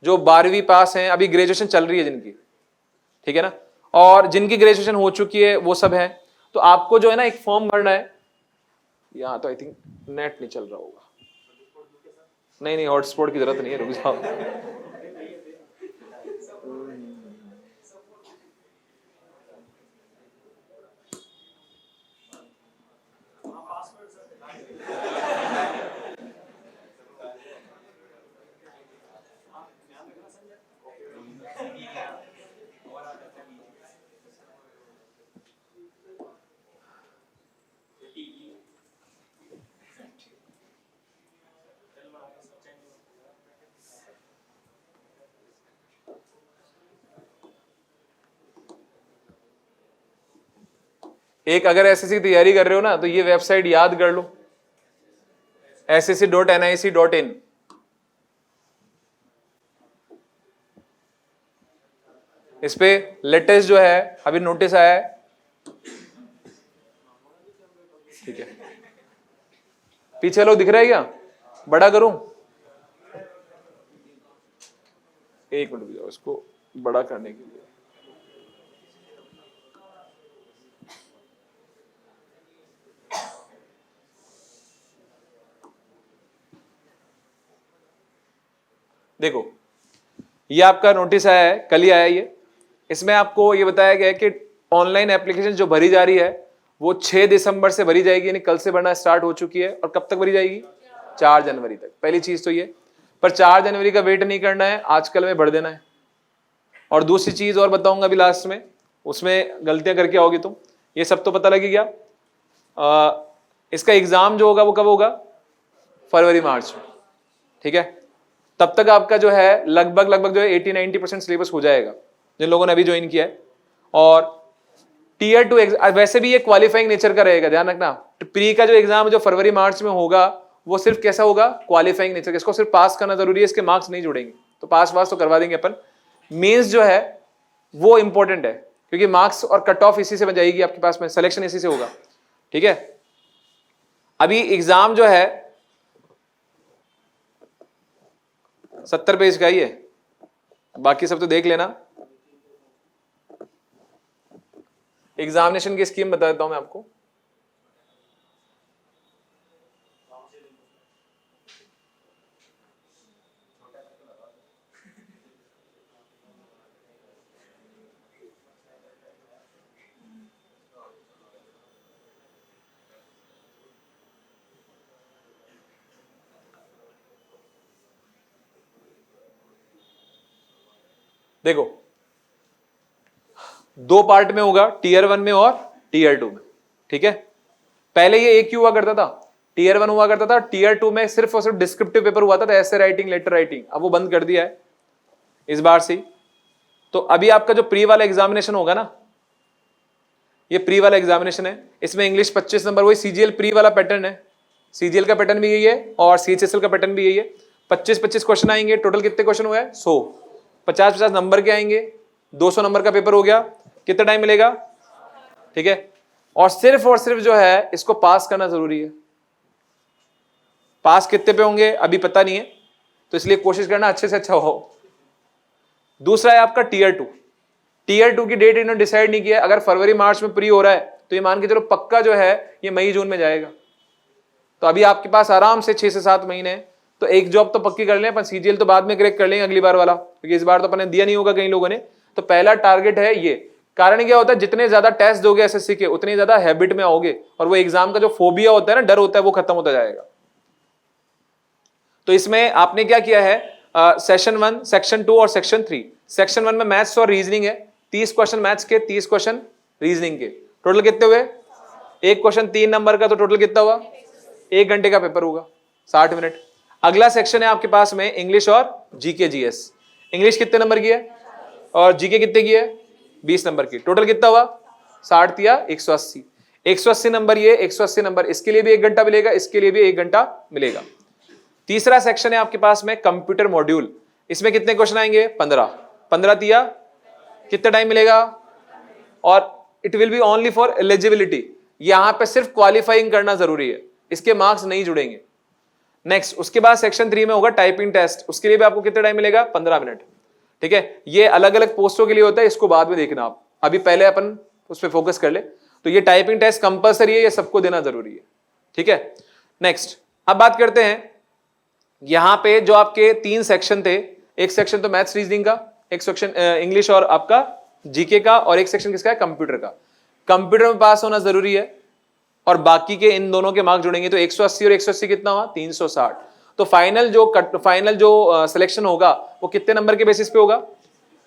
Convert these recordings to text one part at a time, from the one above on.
जो 12वीं पास हैं, अभी ग्रेजुएशन चल रही है जिनकी, ठीक है ना, और जिनकी ग्रेजुएशन हो चुकी है वो सब है। तो आपको जो है ना एक फॉर्म भरना है। यहाँ तो आई थिंक नेट नहीं चल रहा होगा। नहीं नहीं, हॉटस्पॉट की जरूरत नहीं है, रुक जाओ। एक अगर एसएससी की तैयारी कर रहे हो ना तो ये वेबसाइट याद कर लो, ssc.nic.in। इस पे लेटेस्ट जो है अभी नोटिस आया है, ठीक है। पीछे लोग दिख रहा है क्या? बड़ा करूं? एक मिनट रुक जाओ, इसको बड़ा करने के लिए। देखो, ये आपका नोटिस आया है, कल ही आया ये। इसमें आपको ये बताया गया है कि ऑनलाइन एप्लीकेशन जो भरी जा रही है वो 6 दिसंबर से भरी जाएगी, यानी कल से भरना स्टार्ट हो चुकी है। और कब तक भरी जाएगी? 4 जनवरी तक। पहली चीज तो ये, पर 4 जनवरी का वेट नहीं करना है, आजकल में भर देना है। और दूसरी चीज और बताऊंगा अभी लास्ट में, उसमें गलतियां करके आओगे तुम, ये सब तो पता लगी गया। इसका एग्जाम जो होगा वो कब होगा? फरवरी मार्च में, ठीक है। तब तक आपका जो है लगभग जो है 80-90% सिलेबस हो जाएगा जिन लोगों ने अभी ज्वाइन किया है। और टीयर 2 वैसे भी ये क्वालिफाइंग नेचर का रहेगा, ध्यान रखना। प्री का जो एग्जाम जो फरवरी मार्च में होगा वो सिर्फ कैसा होगा? Qualifying nature. इसको सिर्फ पास करना जरूरी है, इसके मार्क्स नहीं जुड़ेंगे, तो पास वास तो करवा देंगे अपन। मेंस जो है वो इंपॉर्टेंट है, क्योंकि मार्क्स और कट ऑफ इसी से बन जाएगी आपके पास में, सिलेक्शन इसी से होगा, ठीक है। अभी एग्जाम जो है 70 पेज का ही है, बाकी सब तो देख लेना। एग्जामिनेशन की स्कीम बता देता हूं मैं आपको। देखो, 2 पार्ट में होगा, टीयर 1 में और टीयर 2 में, ठीक है। पहले ये एक ही हुआ करता था, टीयर 1 हुआ करता था, टीयर 2 में सिर्फ और सिर्फ डिस्क्रिप्टिव पेपर हुआ था, ऐसे राइटिंग, लेटर राइटिंग। अब वो बंद कर दिया है इस बार से। तो अभी आपका जो प्री वाला एग्जामिनेशन होगा ना, ये प्री वाला एग्जामिनेशन है, इसमें इंग्लिश 25 नंबर, वही सीजीएल प्री वाला पैटर्न है। सीजीएल का पैटर्न भी यही है और सीएचएसएल का पैटर्न भी यही है। 25-25 क्वेश्चन आएंगे। टोटल कितने क्वेश्चन हुए? 100। 50-50 नंबर के आएंगे, 200 नंबर का पेपर हो गया। कितना टाइम मिलेगा? ठीक है। और सिर्फ जो है इसको पास करना जरूरी है। पास कितने पे होंगे अभी पता नहीं है, तो इसलिए कोशिश करना अच्छे से अच्छा हो। दूसरा है आपका टीयर 2। टीयर 2 की डेट इन्होंने डिसाइड नहीं किया। अगर फरवरी मार्च में प्री हो रहा है तो ये मान के चलो पक्का जो है ये मई जून में जाएगा। तो अभी आपके पास आराम से 6 से 7 महीने हैं। तो एक जॉब तो पक्की कर लें अपन, सीजीएल तो बाद में क्रैक कर लेंगे अगली बार वाला, क्योंकि इस बार तो अपन ने दिया नहीं होगा कई लोगों ने। तो पहला टारगेट है ये। कारण क्या होता है, जितने ज्यादा टेस्ट दोगे एसएससी के उतने ज्यादा हैबिट में आओगे, और वो एग्जाम का जो फोबिया होता है ना, डर होता है, वो खत्म होता जाएगा। तो इसमें आपने क्या किया है, सेशन 1, सेक्शन 2 और सेक्शन 3। सेक्शन 1 में मैथ्स और रीजनिंग है, 30 क्वेश्चन मैथ्स के, 30 क्वेश्चन रीजनिंग के। टोटल कितने हुए? एक क्वेश्चन 3 नंबर का, तो टोटल कितना हुआ? 1 घंटे का पेपर होगा, 60 मिनट। अगला सेक्शन है आपके पास में इंग्लिश और जीके जीएस। इंग्लिश कितने नंबर की है और जीके कितने की है? 20 नंबर की। टोटल कितना हुआ? 60 या 180। 180 नंबर ये, 180 नंबर इसके लिए भी 1 घंटा मिलेगा, इसके लिए भी 1 घंटा मिलेगा। तीसरा सेक्शन है आपके पास में कंप्यूटर मॉड्यूल। इसमें कितने क्वेश्चन आएंगे? 15 दिया, कितना टाइम मिलेगा? और it will be only for eligibility. यहां पे सिर्फ क्वालिफाइंग करना जरूरी है, इसके मार्क्स नहीं जुड़ेंगे। नेक्स्ट, उसके बाद सेक्शन 3 में होगा टाइपिंग टेस्ट, उसके लिए भी आपको कितना टाइम मिलेगा? 15 मिनट। ठीक है, ये अलग अलग पोस्टों के लिए होता है, इसको बाद में देखना आप, अभी पहले अपन उस पर फोकस कर ले। तो ये टाइपिंग टेस्ट कंपलसरी है, ये सबको देना जरूरी है। ठीक है, नेक्स्ट अब बात करते हैं, यहां पे जो आपके 3 सेक्शन थे, एक सेक्शन तो मैथ्स रीजनिंग का, एक सेक्शन इंग्लिश और आपका जीके का, और एक सेक्शन किसका है? कंप्यूटर का। कंप्यूटर में पास होना जरूरी है, और बाकी के इन दोनों के मार्क्स जुड़ेंगे तो 180 और 180 कितना हुआ? 360। तो फाइनल जो सिलेक्शन होगा वो कितने नंबर के बेसिस पे होगा?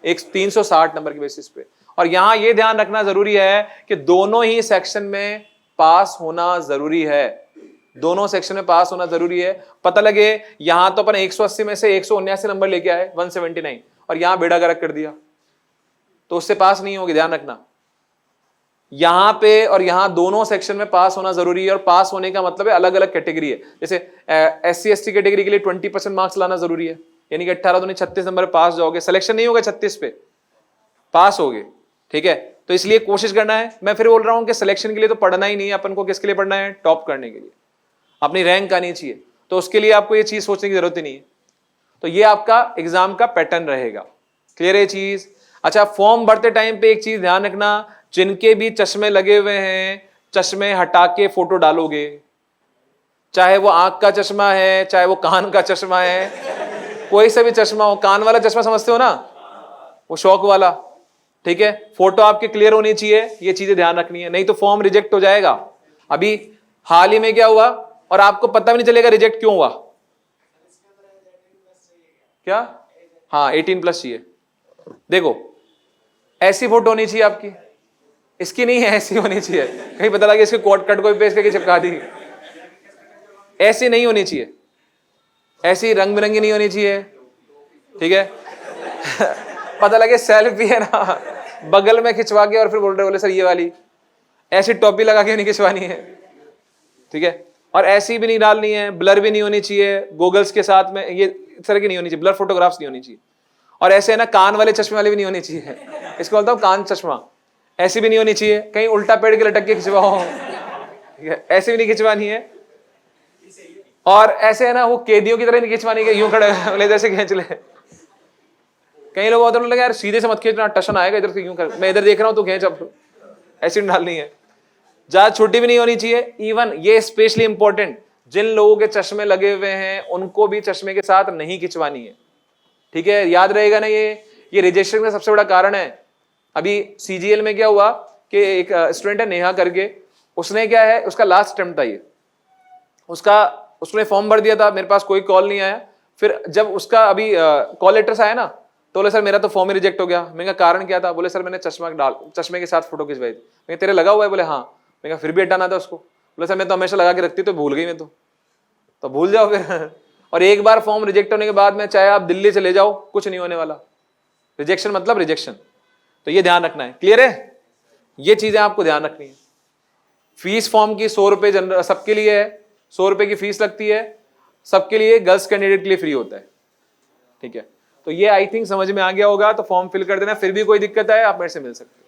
360 नंबर के बेसिस पे। और यहां ये ध्यान रखना जरूरी है कि दोनों ही सेक्शन में पास होना जरूरी है, दोनों सेक्शन में पास होना जरूरी है। पता लगे यहां तो अपन 180 में से 179 नंबर लेके आए, 179, और यहां बेड़ा गर्क कर दिया, तो उससे पास नहीं होगी, ध्यान रखना। यहां पे और यहां दोनों सेक्शन में पास होना जरूरी है, और पास होने का मतलब है अलग अलग कैटेगरी है। जैसे SC/ST कैटेगरी के लिए 20% मार्क्स लाना जरूरी है, यानी कि 18 दूनी 36 नंबर पास जाओगे, सिलेक्शन नहीं होगा 36 पे, पास होगे। ठीक है, तो इसलिए कोशिश करना है। मैं फिर बोल रहा हूं कि सिलेक्शन के लिए तो पढ़ना ही नहीं है अपन को, किसके लिए पढ़ना है? टॉप करने के लिए, अपनी रैंक आनी चाहिए, तो उसके लिए आपको ये चीज सोचने की जरूरत ही नहीं है। तो ये आपका एग्जाम का पैटर्न रहेगा। क्लियर है चीज? अच्छा, फॉर्म भरते टाइम पे एक चीज ध्यान रखना, जिनके भी चश्मे लगे हुए हैं, चश्मे हटा के फोटो डालोगे, चाहे वो आंख का चश्मा है, चाहे वो कान का चश्मा है, कोई सा भी चश्मा हो। कान वाला चश्मा समझते हो ना, वो शौक वाला। ठीक है, फोटो आपकी क्लियर होनी चाहिए, ये चीजें ध्यान रखनी है, नहीं तो फॉर्म रिजेक्ट हो जाएगा। अभी हाल ही में क्या हुआ, और आपको पता भी नहीं चलेगा रिजेक्ट क्यों हुआ। क्या? हाँ, 18+ चाहिए। देखो, ऐसी फोटो होनी चाहिए आपकी, इसकी नहीं है, ऐसी होनी चाहिए। कहीं पता लगे इसके कोट कट को पेस्ट करके चिपका दी, ऐसी नहीं होनी चाहिए, ऐसी रंग बिरंगी नहीं होनी चाहिए। ठीक है पता लगे सेल्फी है ना, बगल में खिंचवा के और फिर बोल रहे बोले सर ये वाली, ऐसी टोपी लगा के नहीं खिंचवानी है। ठीक है, और ऐसी भी नहीं डालनी है, ब्लर भी नहीं होनी चाहिए, गूगल्स के साथ में ये इस तरह की नहीं होनी चाहिए, ब्लर फोटोग्राफ्स नहीं होनी चाहिए। और ऐसे है ना, कान वाले चश्मे वाली भी नहीं होनी चाहिए, इसको बोलता हूँ कान चश्मा, ऐसी भी नहीं होनी चाहिए, कहीं उल्टा पेड़ के लटक के खिंचवाओ। ठीक है, ऐसी भी नहीं खिंचवानी है। और ऐसे है ना, वो कैदियों की तरह नहीं खिंचवानी है, यूं खड़े बोले जैसे खींच ले। कई लोग होते लगे यार सीधे से मत खींचना, टशन आएगा इधर से, यूं कर, मैं इधर देख रहा हूं तो खींच, अब ऐसी डालनी है। ज्यादा छोटी भी नहीं होनी चाहिए। इवन ये स्पेशली इंपॉर्टेंट, जिन लोगों के चश्मे लगे हुए हैं उनको भी चश्मे के साथ नहीं खिंचवानी है। ठीक है, याद रहेगा ना, ये रिजेक्शन का सबसे बड़ा कारण है। अभी CGL में क्या हुआ कि एक स्टूडेंट है नेहा करके, उसने क्या है, उसका लास्ट अटेम्प्ट था ये, उसने फॉर्म भर दिया था, मेरे पास कोई कॉल नहीं आया। फिर जब उसका अभी कॉल लेटर्स आया ना, तो बोले सर मेरा तो फॉर्म ही रिजेक्ट हो गया। मैंने कहा कारण क्या था? बोले सर मैंने चश्मे के साथ फोटो खिंचवाई थी। मैं तेरे लगा हुआ है? बोले हाँ। मैंने कहा फिर भी हटाना था उसको। बोले सर मैं तो हमेशा लगा के रखती, तो भूल गई मैं तो भूल जाओ फिर। और एक बार फॉर्म रिजेक्ट होने के बाद में चाहे आप दिल्ली चले जाओ, कुछ नहीं होने वाला। रिजेक्शन मतलब रिजेक्शन, तो ये ध्यान रखना है। क्लियर है? ये चीजें आपको ध्यान रखनी है। फीस फॉर्म की 100 रुपए सबके लिए है, 100 रुपए की फीस लगती है सबके लिए, गर्ल्स कैंडिडेट के लिए फ्री होता है। ठीक है, तो ये आई थिंक समझ में आ गया होगा। तो फॉर्म फिल कर देना, फिर भी कोई दिक्कत है आप मेरे से मिल सकते हैं।